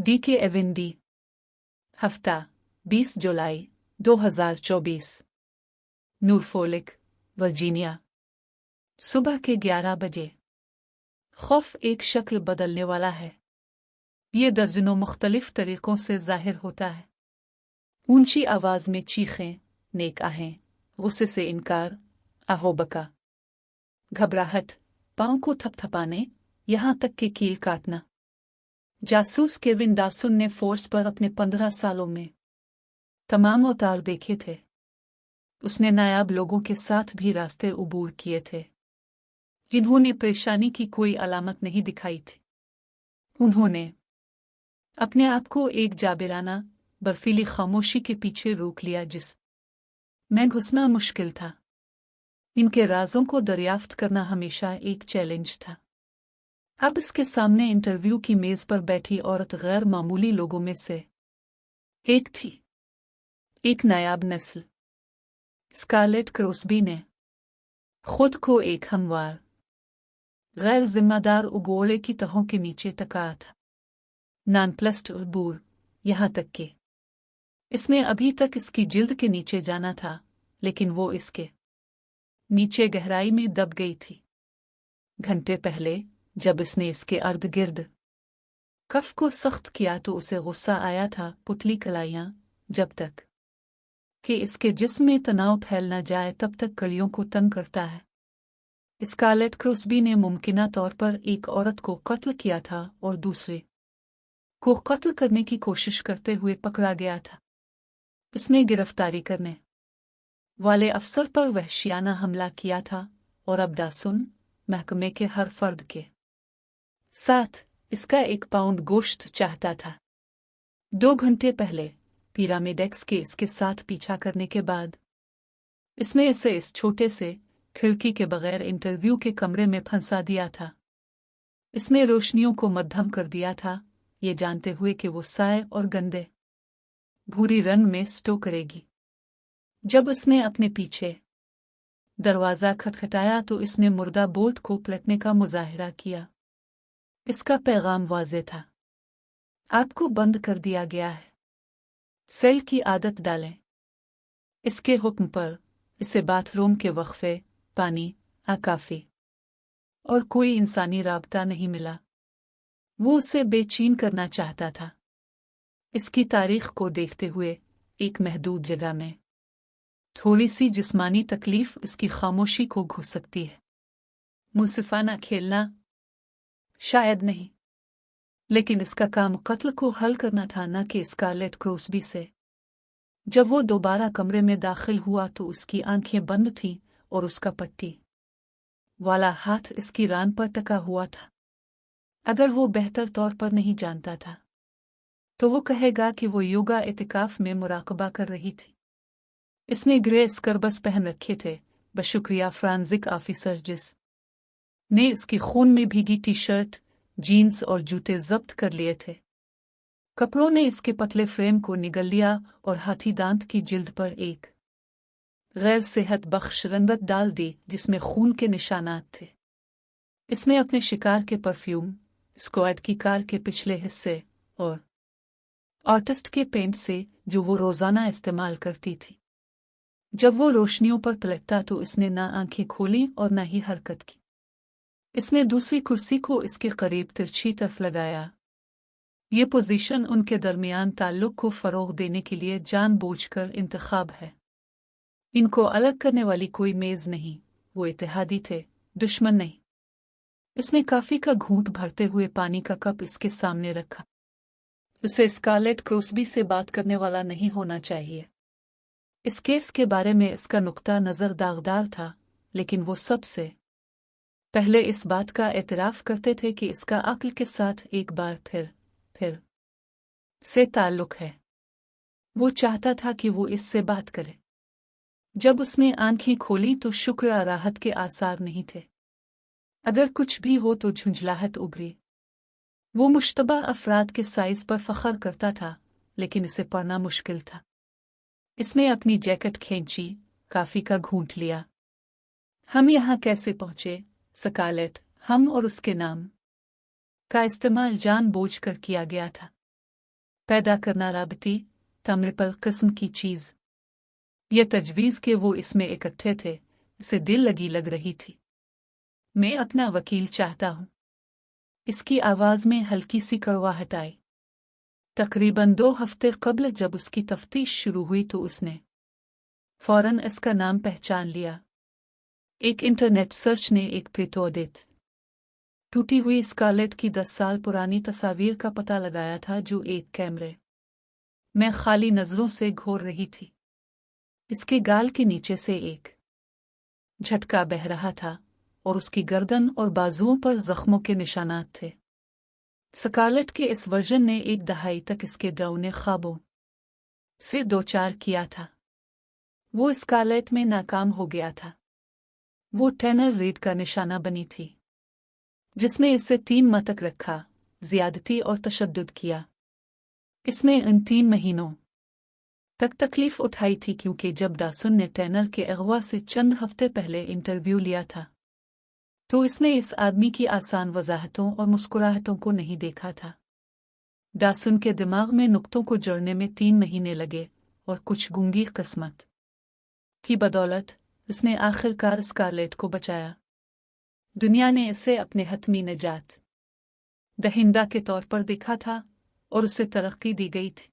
DK एवेंडी। हफ्ता 20 जुलाई 2024। नॉर्फोलिक, Virginia. सुबह के 11 बजे। खौफ एक शक्ल बदलने वाला है। ये दर्जनों मुख्तलिफ तरीकों से जाहिर होता है। ऊंची आवाज में चीखें, नेक आहें, गुस्से से इनकार, आहोबका, घबराहट, पांव को थपथपाने, यहां तक कि कील काटना। जासूस केविन डासन ने फोर्स पर अपने 15 सालों में तमाम अवतार देखे थे। उसने नायाब लोगों के साथ भी रास्ते उबूर किए थे जिन्होंने परेशानी की कोई अलामत नहीं दिखाई थी। उन्होंने अपने आप को एक जाबिराना बर्फीली खामोशी के पीछे रोक लिया जिस में घुसना मुश्किल था। इनके राजों को दरियाफ्त करना हमेशा एक चैलेंज था। अब इसके सामने इंटरव्यू की मेज पर बैठी औरत गैर मामूली लोगों में से एक थी। एक नायाब नस्ल। स्कारलेट क्रॉसबी ने खुद को एक हमवार, गैर जिम्मेदार उगोले की तहों के नीचे टका था। नॉनप्लस्ड और बूर, यहां तक कि इसने अभी तक इसकी जिल्द के नीचे जाना था, लेकिन वो इसके नीचे गहराई में दब गई थी। घंटे पहले जब इसने इसके अर्द गिर्द कफ को सख्त किया तो उसे गुस्सा आया था। पुतली कलाइयां जब तक कि इसके जिस्म में तनाव फैल न जाए तब तक कड़ियों को तंग करता है। स्कारलेट क्रॉसबी ने मुमकिना तौर पर एक औरत को कत्ल किया था और दूसरे को कत्ल करने की कोशिश करते हुए पकड़ा गया था। इसने गिरफ्तारी करने वाले अफसर पर वहशियाना हमला किया था और अब डासन महकमे के हर फर्द के साथ इसका 1 पाउंड गोश्त चाहता था। 2 घंटे पहले पिरामिडेक्स के इसके साथ पीछा करने के बाद इसने इसे इस छोटे से खिड़की के बगैर इंटरव्यू के कमरे में फंसा दिया था। इसने रोशनियों को मध्यम कर दिया था, ये जानते हुए कि वो साए और गंदे भूरी रंग में स्टो करेगी। जब उसने अपने पीछे दरवाज़ा खटखटाया तो इसने मुर्दा बोल्ट को पलटने का मुजाहिरा किया। इसका पैगाम वाज़ेह था, आपको बंद कर दिया गया है। सेल की आदत डालें। इसके हुक्म पर इसे बाथरूम के वक्फे, पानी, काफी और कोई इंसानी राबता नहीं मिला। वो उसे बेचैन करना चाहता था। इसकी तारीख को देखते हुए एक महदूद जगह में थोड़ी सी जिस्मानी तकलीफ इसकी खामोशी को घुस सकती है। मुंसिफाना खेलना शायद नहीं, लेकिन इसका काम कत्ल को हल करना था, न कि स्कारलेट क्रॉसबी से। जब वो दोबारा कमरे में दाखिल हुआ तो उसकी आंखें बंद थीं और उसका पट्टी वाला हाथ इसकी रान पर टका हुआ था। अगर वो बेहतर तौर पर नहीं जानता था तो वो कहेगा कि वो योगा इतिकाफ में मुराकबा कर रही थी। इसने ग्रे स्कर्बस पहन रखे थे, बशुक्रिया फ्रांजिक ऑफिसर जिस ने इसकी खून में भीगी टी शर्ट, जीन्स और जूते जब्त कर लिए थे। कपड़ों ने इसके पतले फ्रेम को निगल लिया और हाथी दांत की जिल्द पर एक गैर सेहत बख्श रंगत डाल दी जिसमें खून के निशानात थे। इसने अपने शिकार के परफ्यूम, स्क्वाड की कार के पिछले हिस्से और आर्टिस्ट के पेंट से जो वो रोजाना इस्तेमाल करती थी। जब वो रोशनियों पर पलटता तो इसने ना आंखें खोली और ना ही हरकत की। इसने दूसरी कुर्सी को इसके करीब तिरछी तरफ लगाया। ये पोजीशन उनके दरमियान ताल्लुक को फरोग देने के लिए जानबूझकर इंतखाब है। इनको अलग करने वाली कोई मेज नहीं, वो इत्तेहादी थे, दुश्मन नहीं। इसने काफी का घूंट भरते हुए पानी का कप इसके सामने रखा। उसे स्कारलेट क्रॉसबी से बात करने वाला नहीं होना चाहिए। इस केस के बारे में इसका नुक्ता नजर दागदार था, लेकिन वो सबसे पहले इस बात का एतराफ करते थे कि इसका अक्ल के साथ एक बार फिर से ताल्लुक है। वो चाहता था कि वो इससे बात करे। जब उसने आंखें खोली तो शुक्र राहत के आसार नहीं थे। अगर कुछ भी हो तो झुंझलाहट उभरी। वो मुश्तबा अफराद के साइज पर फख्र करता था, लेकिन इसे पढ़ना मुश्किल था। इसने अपनी जैकेट खींची, काफी का घूंट लिया। हम यहाँ कैसे पहुंचे? स्कारलेट, हम और उसके नाम का इस्तेमाल जानबूझकर किया गया था। पैदा करना राबती तमरिपल किस्म की चीज़। यह तजवीज़ के वो इसमें इकट्ठे थे, इसे दिल लगी लग रही थी। मैं अपना वकील चाहता हूँ। इसकी आवाज़ में हल्की सी कड़वाहट आई। तकरीबन 2 हफ्ते कबल जब उसकी तफ्तीश शुरू हुई तो उसने फौरन इसका नाम पहचान लिया। एक इंटरनेट सर्च ने एक प्रेतोदित टूटी हुई स्कारलेट की 10 साल पुरानी तस्वीर का पता लगाया था जो एक कैमरे में खाली नज़रों से घोर रही थी। इसके गाल के नीचे से एक झटका बह रहा था और उसकी गर्दन और बाजुओं पर जख्मों के निशानात थे। स्कारलेट के इस वर्जन ने एक दहाई तक इसके डरावने ख्वाबों से दो चार किया था। वो स्कारलेट में नाकाम हो गया था। वो टैनर रीड का निशाना बनी थी, जिसने इसे 3 माह तक रखा, ज्यादती और तशद्दुद किया। इसने इन 3 महीनों तक तकलीफ उठाई थी क्योंकि जब डासन ने टैनर के अगवा से चंद हफ्ते पहले इंटरव्यू लिया था तो इसने इस आदमी की आसान वजाहतों और मुस्कुराहटों को नहीं देखा था। डासन के दिमाग में नुक्तों को जोड़ने में 3 महीने लगे और कुछ गूंगी किस्मत की बदौलत इसने आखिरकार स्कारलेट को बचाया। दुनिया ने इसे अपने हतमी निजात दहिंदा के तौर पर देखा था और उसे तरक्की दी गई थी।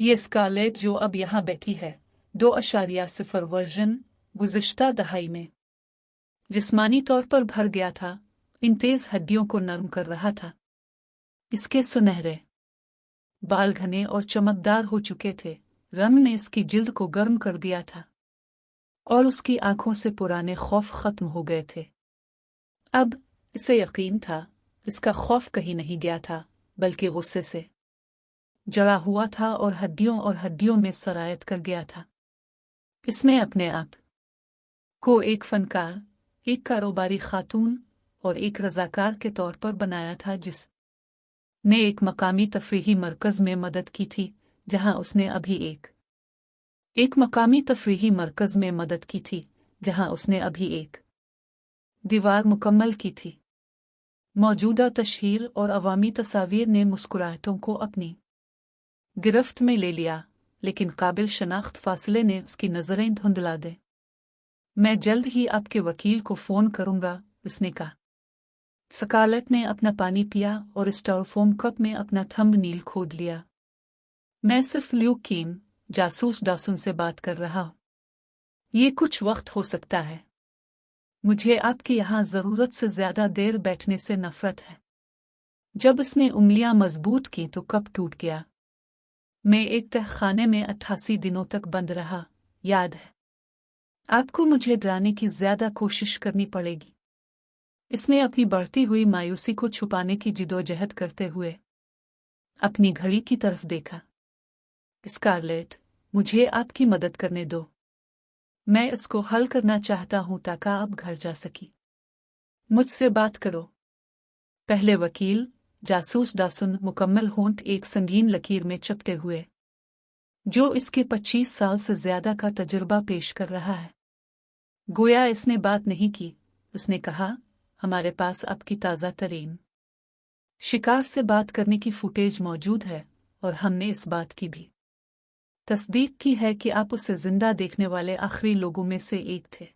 ये स्कारलेट जो अब यहाँ बैठी है 2.0 वर्जन गुज़िश्ता दहाई में जिस्मानी तौर पर भर गया था, इन तेज हड्डियों को नरम कर रहा था। इसके सुनहरे बाल घने और चमकदार हो चुके थे, रंग ने इसकी जिल्द को गर्म कर दिया था और उसकी आंखों से पुराने खौफ खत्म हो गए थे। अब इसे यकीन था इसका खौफ कहीं नहीं गया था, बल्कि गुस्से से जड़ा हुआ था और हड्डियों में सरायत कर गया था। इसने अपने आप को एक फनकार, एक कारोबारी खातून और एक रज़ाकार के तौर पर बनाया था, जिस ने एक मकामी तफरीही मरकज़ में मदद की थी, जहां उसने अभी एक दीवार मुकम्मल की थी। मौजूदा तशहीर और अवामी तस्वीर ने मुस्कुराहटों को अपनी गिरफ्त में ले लिया, लेकिन काबिल शनाख्त फासले ने उसकी नज़रें धुंधला दे। मैं जल्द ही आपके वकील को फ़ोन करूंगा, उसने कहा। स्कारलेट ने अपना पानी पिया और स्टाइरोफोम कप में अपना थंबनेल खोद लिया। मैं सिर्फ ल्यूक कीन, जासूस डासन से बात कर रहा हूं। ये कुछ वक्त हो सकता है। मुझे आपके यहाँ ज़रूरत से ज़्यादा देर बैठने से नफ़रत है। जब उसने उंगलियां मजबूत की तो कप टूट गया। मैं एक तहखाने में 88 दिनों तक बंद रहा, याद है? आपको मुझे डराने की ज़्यादा कोशिश करनी पड़ेगी। इसने अपनी बढ़ती हुई मायूसी को छुपाने की जिदोजहद करते हुए अपनी घड़ी की तरफ देखा। स्कारलेट, मुझे आपकी मदद करने दो। मैं इसको हल करना चाहता हूं ताकि आप घर जा सकी। मुझसे बात करो। पहले वकील, जासूस डासन मुकम्मल होंठ एक संगीन लकीर में चपटे हुए, जो इसके 25 साल से ज्यादा का तजुर्बा पेश कर रहा है। गोया इसने बात नहीं की, उसने कहा, हमारे पास आपकी ताज़ा तरीन शिकार से बात करने की फुटेज मौजूद है और हमने इस बात की भी तस्दीक की है कि आप उसे जिंदा देखने वाले आखिरी लोगों में से एक थे।